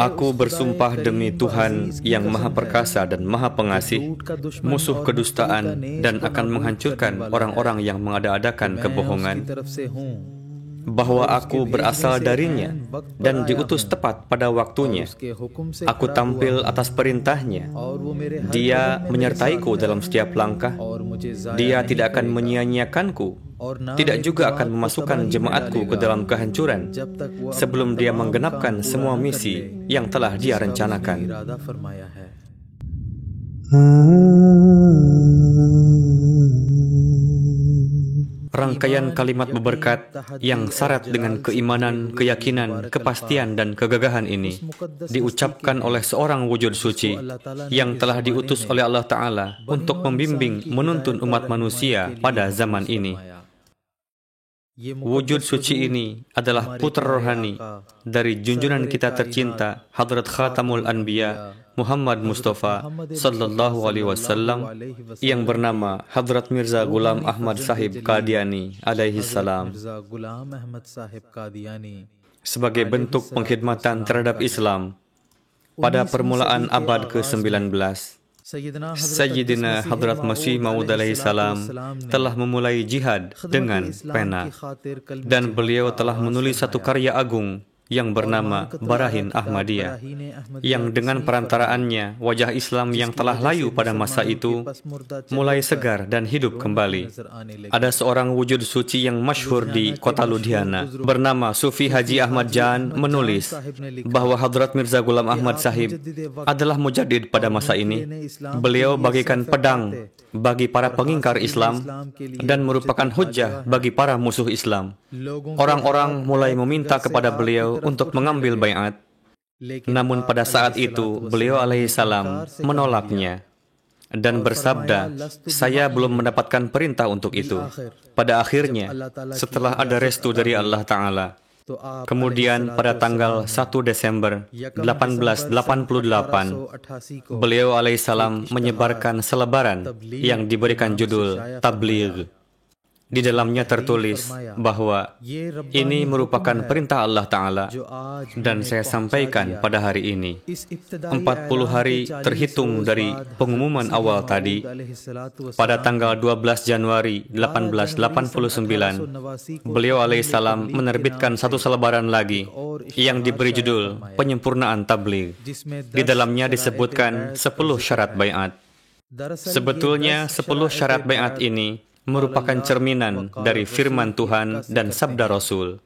Aku bersumpah demi Tuhan yang Maha Perkasa dan Maha Pengasih, musuh kedustaan dan akan menghancurkan orang-orang yang mengada-adakan kebohongan, bahwa aku berasal darinya dan diutus tepat pada waktunya. Aku tampil atas perintahnya. Dia menyertaiku dalam setiap langkah. Dia tidak akan menyia-nyiakanku, tidak juga akan memasukkan jemaatku ke dalam kehancuran sebelum dia menggenapkan semua misi yang telah dia rencanakan. Rangkaian kalimat berberkat yang syarat dengan keimanan, keyakinan, kepastian, dan kegagahan ini diucapkan oleh seorang wujud suci yang telah diutus oleh Allah Ta'ala untuk membimbing, menuntun umat manusia pada zaman ini. Wujud suci ini adalah putra rohani dari junjungan kita tercinta Hadrat Khatamul Anbiya Muhammad Mustafa Sallallahu Alaihi Wasallam yang bernama Hadrat Mirza Ghulam Ahmad Sahib Qadiani alaihi salam. Sebagai bentuk pengkhidmatan terhadap Islam pada permulaan abad ke-19, Sayyidina Hadrat Masih Maud alaihi salam telah memulai jihad dengan pena, dan beliau telah menulis satu karya agung yang bernama Barahin Ahmadiyah, yang dengan perantaraannya wajah Islam yang telah layu pada masa itu mulai segar dan hidup kembali. Ada seorang wujud suci yang masyhur di kota Ludhiana bernama Sufi Haji Ahmad Jan menulis bahwa Hadrat Mirza Ghulam Ahmad Sahib adalah mujaddid pada masa ini. Beliau bagaikan pedang bagi para pengingkar Islam dan merupakan hujjah bagi para musuh Islam. Orang-orang mulai meminta kepada beliau untuk mengambil baiat, namun pada saat itu beliau alaihi salam menolaknya dan bersabda, "Saya belum mendapatkan perintah untuk itu." Pada akhirnya, setelah ada restu dari Allah Ta'ala, kemudian pada tanggal 1 Desember 1888, beliau alaihissalam menyebarkan selebaran yang diberikan judul Tabligh. Di dalamnya tertulis bahwa ini merupakan perintah Allah Ta'ala dan saya sampaikan pada hari ini. 40 hari terhitung dari pengumuman awal tadi, pada tanggal 12 Januari 1889, beliau alaihissalam menerbitkan satu selebaran lagi yang diberi judul Penyempurnaan Tabligh. Di dalamnya disebutkan 10 syarat baiat. Sebetulnya 10 syarat baiat ini merupakan cerminan dari firman Tuhan dan sabda Rasul,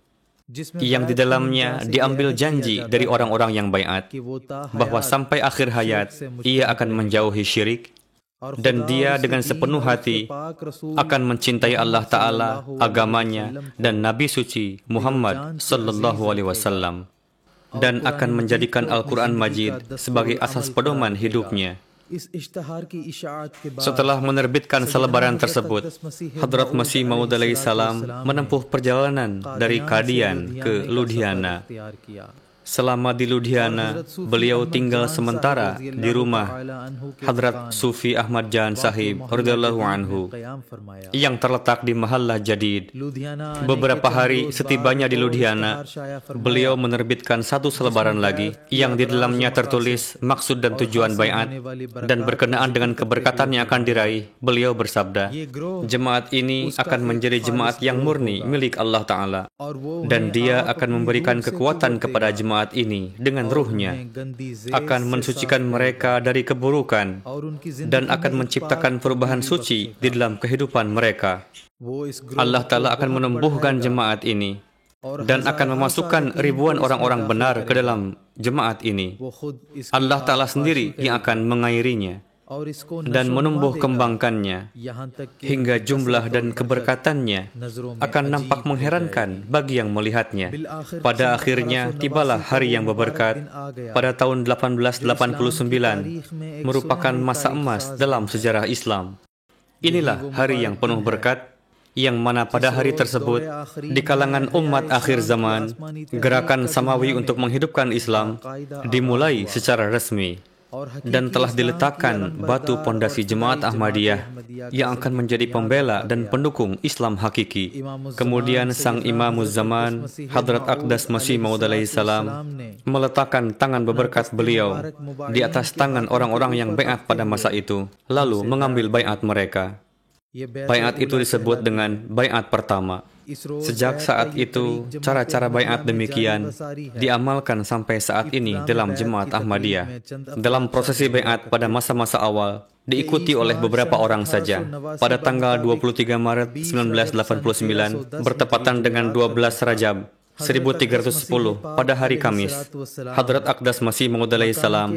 yang di dalamnya diambil janji dari orang-orang yang baiat bahwa sampai akhir hayat ia akan menjauhi syirik dan dia dengan sepenuh hati akan mencintai Allah Ta'ala, agamanya, dan Nabi suci Muhammad Sallallahu Alaihi Wasallam, dan akan menjadikan Al-Quran Majid sebagai asas pedoman hidupnya. Setelah menerbitkan selebaran tersebut, Hadrat Masih Maud alaihi salam menempuh perjalanan dari Qadian ke Ludhiana. Selama di Ludhiana, beliau tinggal sementara di rumah Hadrat Sufi Ahmad Jan Sahib radhiyallahu anhu yang terletak di Mahalla Jadid. Beberapa hari setibanya di Ludhiana, beliau menerbitkan satu selebaran lagi yang di dalamnya tertulis maksud dan tujuan baiat, dan berkenaan dengan keberkatan yang akan diraih, beliau bersabda, "Jemaat ini akan menjadi jemaat yang murni milik Allah Ta'ala, dan dia akan memberikan kekuatan kepada jemaat ini dengan ruhnya, akan mensucikan mereka dari keburukan, dan akan menciptakan perubahan suci di dalam kehidupan mereka. Allah Ta'ala akan menumbuhkan jemaat ini dan akan memasukkan ribuan orang-orang benar ke dalam jemaat ini. Allah Ta'ala sendiri yang akan mengairinya dan menumbuh kembangkannya hingga jumlah dan keberkatannya akan nampak mengherankan bagi yang melihatnya. Pada akhirnya tibalah hari yang berberkat pada tahun 1889, merupakan masa emas dalam sejarah Islam. Inilah hari yang penuh berkat yang mana pada hari tersebut di kalangan umat akhir zaman, gerakan samawi untuk menghidupkan Islam dimulai secara resmi dan telah diletakkan batu pondasi Jemaat Ahmadiyah yang akan menjadi pembela dan pendukung Islam hakiki. Kemudian Sang Imamuz Zaman, Hadrat Aqdas Masih Maud alaihi salam, meletakkan tangan berberkat beliau di atas tangan orang-orang yang baiat pada masa itu, lalu mengambil baiat mereka. Baiat itu disebut dengan baiat pertama. Sejak saat itu, cara-cara baiat demikian diamalkan sampai saat ini dalam Jemaat Ahmadiyah. Dalam prosesi baiat pada masa-masa awal, diikuti oleh beberapa orang saja. Pada tanggal 23 Maret 1989, bertepatan dengan 12 Rajab 1310 pada hari Kamis, Hadrat Aqdas Masih Maud alaihi salam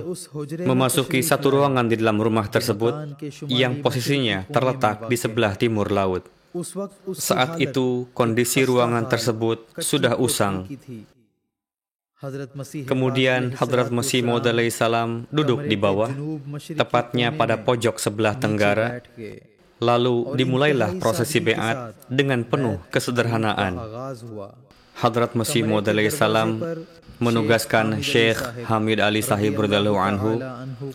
memasuki satu ruangan di dalam rumah tersebut yang posisinya terletak di sebelah timur laut. Saat itu, kondisi ruangan tersebut sudah usang. Kemudian Hadrat Masih Maud alaihi salam duduk di bawah, tepatnya pada pojok sebelah tenggara. Lalu dimulailah prosesi baiat dengan penuh kesederhanaan. Hadrat Masih Maud alaihi salam menugaskan Syekh Hamid Ali Sahib radhiyallahu anhu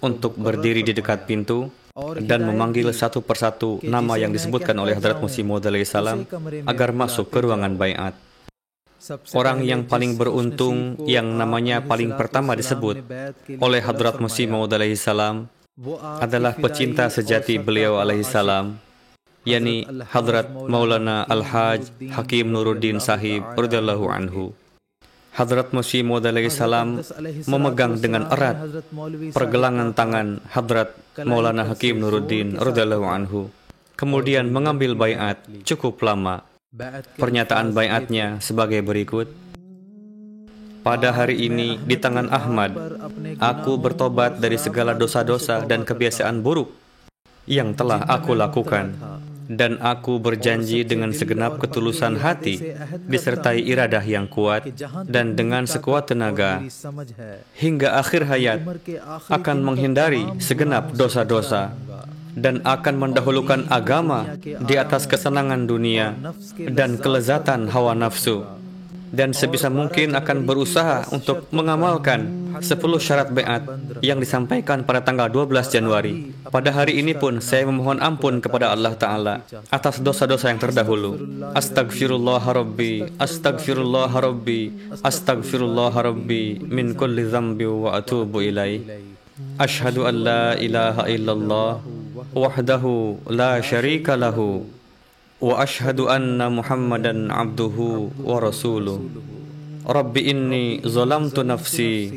untuk berdiri di dekat pintu dan memanggil satu persatu nama yang disebutkan oleh Hadrat Masih Maud alaihi salam agar masuk ke ruangan baiat. Orang yang paling beruntung yang namanya paling pertama disebut oleh Hadrat Masih Maud alaihi salam adalah pecinta sejati beliau alaihi salam, yakni Hadrat Maulana Al-Haj Hakim Nuruddin Sahib radhiyallahu anhu. Hadrat Masih Maud alaihi salam memegang dengan erat pergelangan tangan Hadrat Maulana Hakim Nuruddin radhiyallahu anhu. Kemudian mengambil baiat cukup lama. Pernyataan baiatnya sebagai berikut. Pada hari ini di tangan Ahmad, aku bertobat dari segala dosa-dosa dan kebiasaan buruk yang telah aku lakukan. Dan aku berjanji dengan segenap ketulusan hati, disertai iradah yang kuat, dan dengan sekuat tenaga, hingga akhir hayat, akan menghindari segenap dosa-dosa, dan akan mendahulukan agama di atas kesenangan dunia dan kelezatan hawa nafsu. Dan sebisa mungkin akan berusaha untuk mengamalkan 10 syarat baiat yang disampaikan pada tanggal 12 Januari. Pada hari ini pun saya memohon ampun kepada Allah Ta'ala atas dosa-dosa yang terdahulu. Astagfirullah Rabbi, Astagfirullah Rabbi, Astagfirullah Rabbi min kulli zambi wa atubu ilaih. Ashhadu an la ilaha illallah wahdahu la syarika lahu wa ashhadu anna Muhammadan abduhu wa rasuluh. Rabbi inni zalamtu nafsi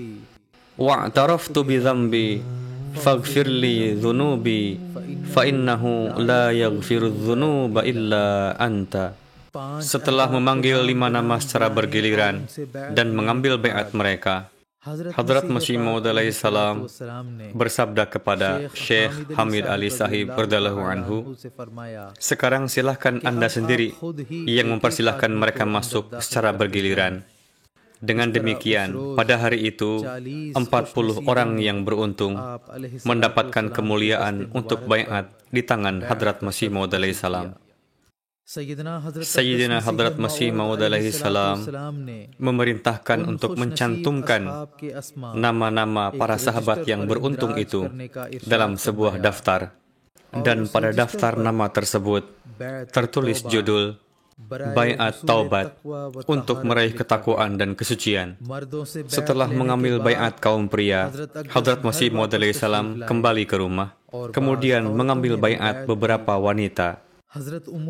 wa i'taraftu bi dhanbi faghfir li dhunubi fa innahu la yaghfiru dhunuba illa anta. Setelah memanggil 5 nama secara bergiliran dan mengambil baiat mereka, Hadrat Masih Maud alaihi salam bersabda kepada Syekh Hamid Ali Sahib radhiyallahu anhu, sekarang silahkan Anda sendiri yang mempersilahkan mereka masuk secara bergiliran. Dengan demikian, pada hari itu 40 orang yang beruntung mendapatkan kemuliaan untuk baiat di tangan Hadrat Masih Maud alaihi salam. Sayyidina Hadrat Masih Maud alaihi salam memerintahkan untuk mencantumkan nama-nama para sahabat yang beruntung itu dalam sebuah daftar. Dan pada daftar nama tersebut tertulis judul Baiat Taubat untuk meraih ketakwaan dan kesucian. Setelah mengambil baiat kaum pria, Hadrat Masih Maud alaihi salam kembali ke rumah, kemudian mengambil baiat beberapa wanita.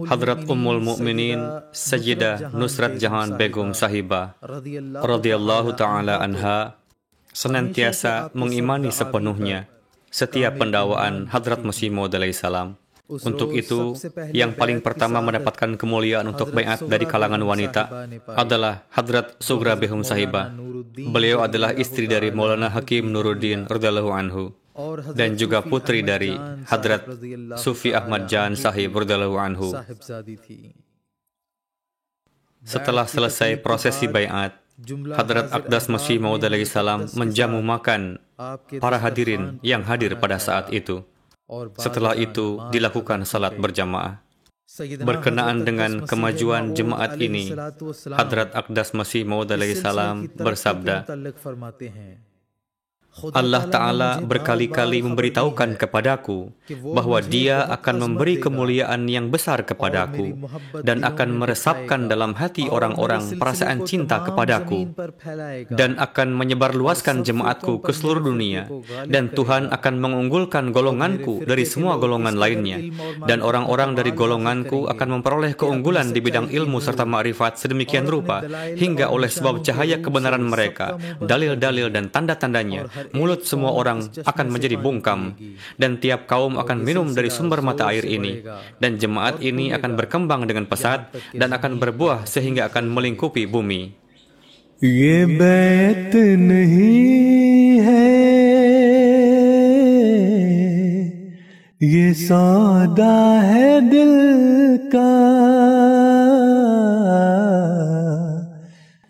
Hadrat Ummul Mukminin Sayyidah Nusrat Jahan Begum Sahibah radhiyallahu taala anha senantiasa mengimani sepenuhnya setiap pendawaan Hadrat Masih Maud alaihi salam. Untuk itu, yang paling pertama mendapatkan kemuliaan untuk baiat dari kalangan wanita adalah Hadrat Sugra Begum Sahibah. Beliau adalah istri dari Maulana Hakim Nuruddin radhiyallahu anhu dan juga putri dari Hadrat Sufi Ahmad Jan Sahib radhiyallahu anhu. Setelah selesai prosesi baiat, Hadrat Aqdas Masih Maud alaihi salam menjamu makan para hadirin yang hadir pada saat itu. Setelah itu dilakukan salat berjamaah. Berkenaan dengan kemajuan jemaat ini, Hadrat Aqdas Masih Maud alaihi salam bersabda, Allah Ta'ala berkali-kali memberitahukan kepadaku bahwa Dia akan memberi kemuliaan yang besar kepadaku dan akan meresapkan dalam hati orang-orang perasaan cinta kepadaku dan akan menyebarluaskan jemaatku ke seluruh dunia, dan Tuhan akan mengunggulkan golonganku dari semua golongan lainnya, dan orang-orang dari golonganku akan memperoleh keunggulan di bidang ilmu serta ma'rifat sedemikian rupa hingga oleh sebab cahaya kebenaran mereka, dalil-dalil dan tanda-tandanya, mulut semua orang akan menjadi bungkam, dan tiap kaum akan minum dari sumber mata air ini, dan jemaat ini akan berkembang dengan pesat dan akan berbuah sehingga akan melingkupi bumi. Ye bait nahi hai, ye sauda hai dil ka,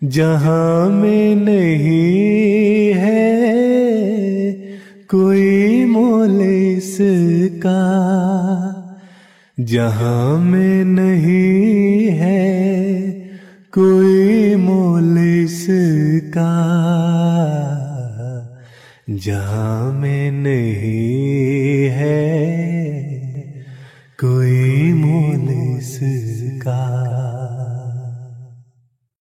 jahan mein nahi hai कोई मोल इसका, जहां में नहीं है कोई मोल इसका, जहां में नहीं है कोई मोल इसका.